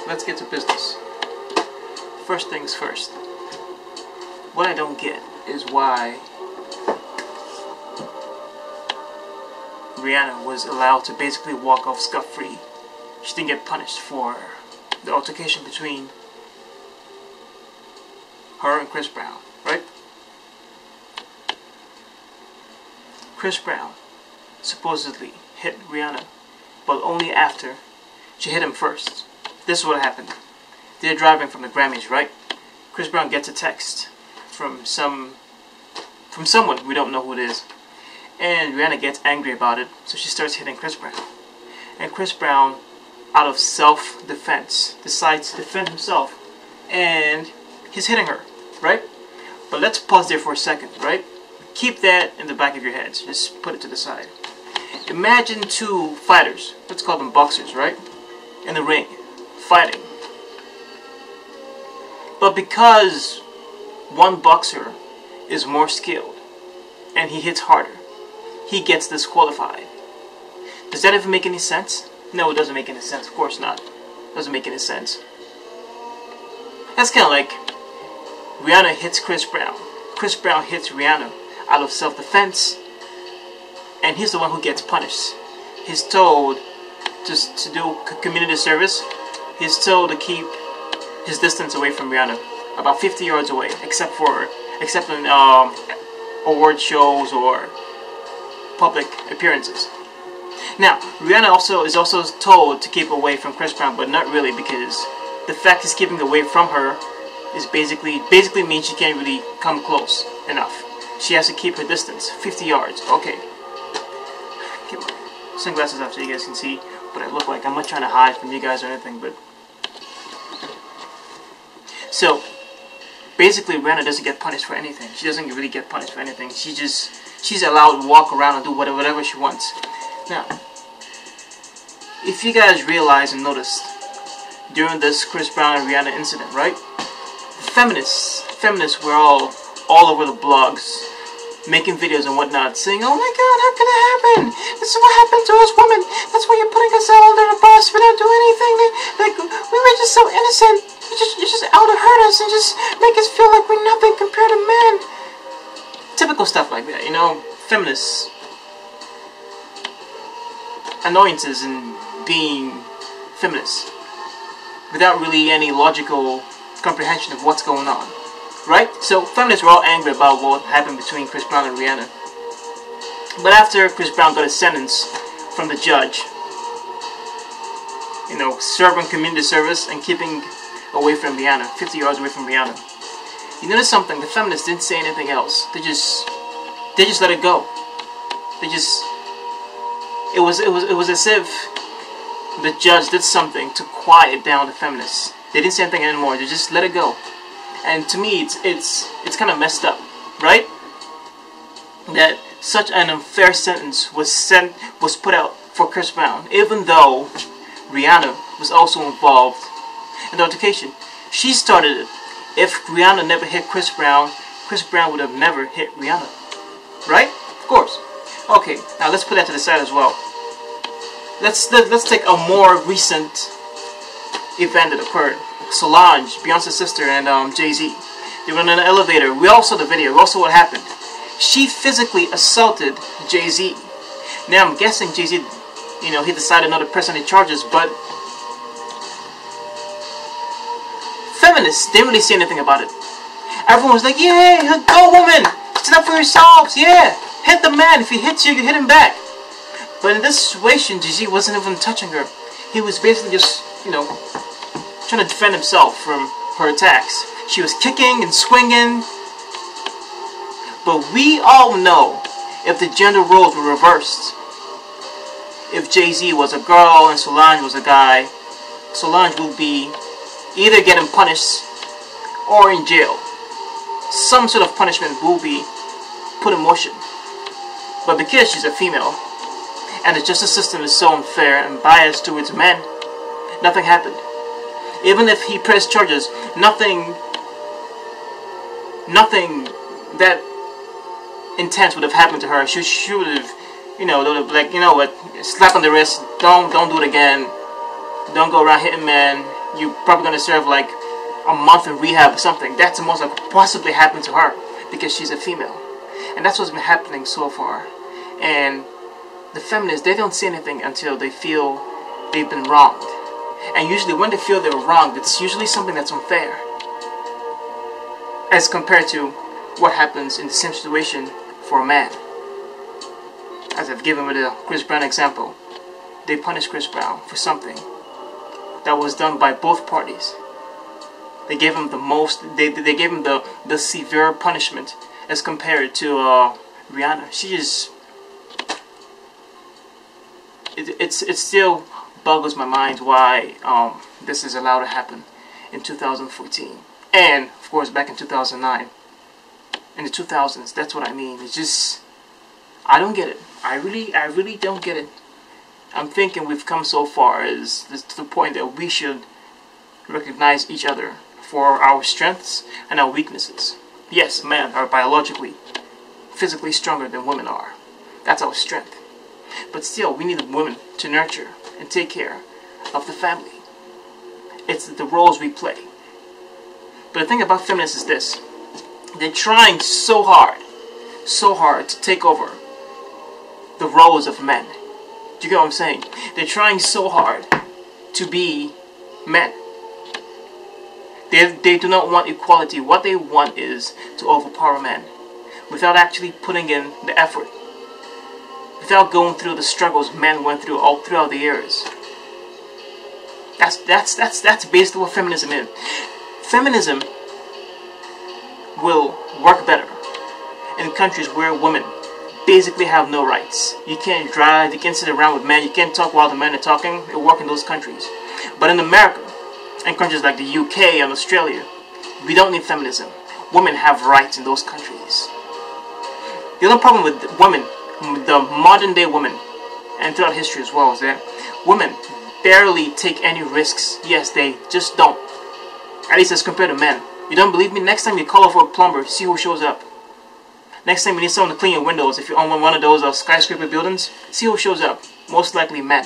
let's get to business. First things first. What I don't get is why Rihanna was allowed to basically walk off scot-free. She didn't get punished for the altercation between her and Chris Brown, right? Chris Brown supposedly hit Rihanna, but only after she hit him first. This is what happened. They're driving from the Grammys, right? Chris Brown gets a text from someone, we don't know who it is. And Rihanna gets angry about it, so she starts hitting Chris Brown. And Chris Brown, out of self-defense, decides to defend himself, and he's hitting her, right? But let's pause there for a second, right? Keep that in the back of your heads. Just put it to the side. Imagine two fighters, let's call them boxers, right? In the ring, fighting. But because one boxer is more skilled and he hits harder, he gets disqualified. Does that even make any sense? No, it doesn't make any sense. Of course not. It doesn't make any sense. That's kind of like Rihanna hits Chris Brown. Chris Brown hits Rihanna out of self-defense, and he's the one who gets punished. He's told to do community service. He's told to keep his distance away from Rihanna, about 50 yards away, except in award shows or public appearances. Now, Rihanna is also told to keep away from Chris Brown, but not really, because the fact he's keeping away from her is basically means she can't really come close enough. She has to keep her distance, 50 yards. Okay. Get my sunglasses up so you guys can see what I look like. I'm not trying to hide from you guys or anything, but so basically Rihanna doesn't get punished for anything. She doesn't really get punished for anything. She's allowed to walk around and do whatever she wants. Now, if you guys realize and noticed during this Chris Brown and Rihanna incident, right? Feminists were all over the blogs, making videos and whatnot, saying, "Oh my God, how can that happen? This is what happened to us women. That's why you're putting us all under the bus. We didn't do anything. Like we were just so innocent. You're just out to hurt us and just make us feel like we're nothing compared to men." Typical stuff like that, you know. Feminists annoyances in being feminists without really any logical comprehension of what's going on, right? So feminists were all angry about what happened between Chris Brown and Rihanna. But after Chris Brown got a sentence from the judge, you know, serving community service and keeping away from Rihanna, 50 yards away from Rihanna, you notice something? The feminists didn't say anything else. They just let it go. It was as if the judge did something to quiet down the feminists. They didn't say anything anymore. They just let it go. And to me, it's kind of messed up, right? That such an unfair sentence was put out for Chris Brown, even though Rihanna was also involved in the altercation. She started it. If Rihanna never hit Chris Brown would have never hit Rihanna, right? Of course. Okay, now let's put that to the side as well. Let's take a more recent event that occurred. Solange, Beyonce's sister, and Jay-Z. They were in an elevator. We all saw the video. We all saw what happened. She physically assaulted Jay-Z. Now I'm guessing Jay-Z, you know, he decided not to press any charges, but feminists didn't really say anything about it. Everyone was like, "Yeah, go woman! Stand up for yourselves! Yeah, hit the man. If he hits you, you hit him back." But in this situation, Jay-Z wasn't even touching her. He was basically just, you know, trying to defend himself from her attacks. She was kicking and swinging. But we all know, if the gender roles were reversed, if Jay-Z was a girl and Solange was a guy, Solange will be either getting punished or in jail. Some sort of punishment will be put in motion. But because she's a female, and the justice system is so unfair and biased towards men, nothing happened. Even if he pressed charges, nothing that intense would have happened to her. She would have, you know, they would have, like, you know what, slap on the wrist, don't do it again, don't go around hitting men, you're probably going to serve like a month in rehab or something. That's the most that could possibly happen to her because she's a female. And that's what's been happening so far. And the feminists, they don't say anything until they feel they've been wronged. And usually when they feel they were wronged, it's usually something that's unfair, as compared to what happens in the same situation for a man. As I've given with the Chris Brown example, they punished Chris Brown for something that was done by both parties. They gave him the most, they gave him the severe punishment as compared to Rihanna. She just, it still boggles my mind why this is allowed to happen in 2014. And, of course, back in 2009. In the 2000s, that's what I mean. It's just, I don't get it. I really don't get it. I'm thinking we've come so far as to the point that we should recognize each other for our strengths and our weaknesses. Yes, men are biologically, physically stronger than women are. That's our strength. But still, we need women to nurture and take care of the family. It's the roles we play. But the thing about feminists is this. They're trying so hard to take over the roles of men. Do you get what I'm saying? They're trying so hard to be men. They do not want equality. What they want is to overpower men without actually putting in the effort, without going through the struggles men went through all throughout the years. That's basically what feminism is. Feminism will work better in countries where women basically have no rights. You can't drive, you can't sit around with men, you can't talk while the men are talking. It'll work in those countries. But in America, and countries like the UK and Australia, we don't need feminism. Women have rights in those countries. The other problem with women, the modern day women, and throughout history as well, is that women barely take any risks. Yes, they just don't. At least as compared to men. You don't believe me? Next time you call for a plumber, see who shows up. Next time you need someone to clean your windows, if you own one of those skyscraper buildings, see who shows up. Most likely men.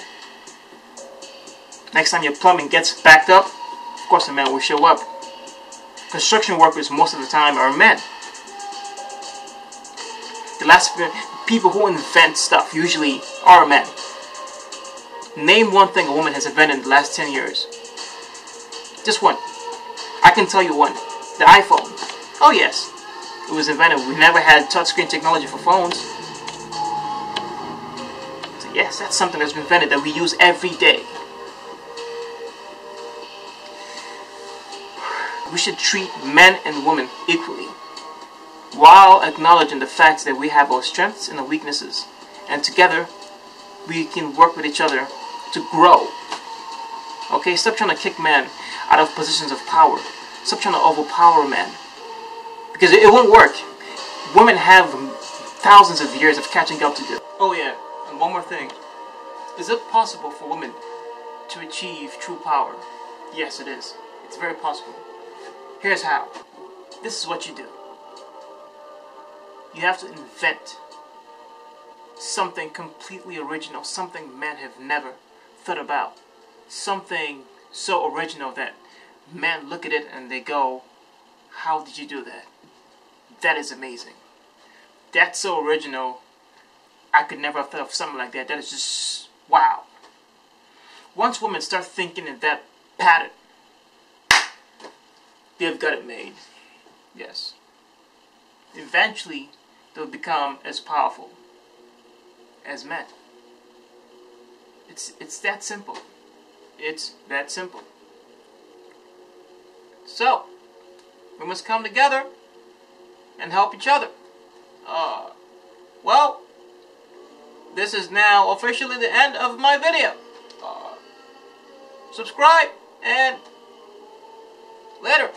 Next time your plumbing gets backed up, of course a man will show up. Construction workers most of the time are men. The last people who invent stuff usually are men. Name one thing a woman has invented in the last 10 years. Just one. I can tell you one. The iPhone. Oh yes. It was invented. We never had touchscreen technology for phones. So yes, that's something that's been invented that we use every day. We should treat men and women equally, while acknowledging the facts that we have our strengths and our weaknesses. And together, we can work with each other to grow. Okay, stop trying to kick men out of positions of power. Stop trying to overpower men. Because it won't work. Women have thousands of years of catching up to do. Oh yeah, and one more thing. Is it possible for women to achieve true power? Yes, it is. It's very possible. Here's how. This is what you do. You have to invent something completely original, something men have never thought about. Something so original that men look at it and they go, how did you do that? That is amazing. That's so original. I could never have thought of something like that. That is just, wow. Once women start thinking in that pattern, they've got it made. Yes. Eventually, they'll become as powerful as men. It's that simple. It's that simple. So, we must come together and help each other. Well, this is now officially the end of my video. Subscribe and later.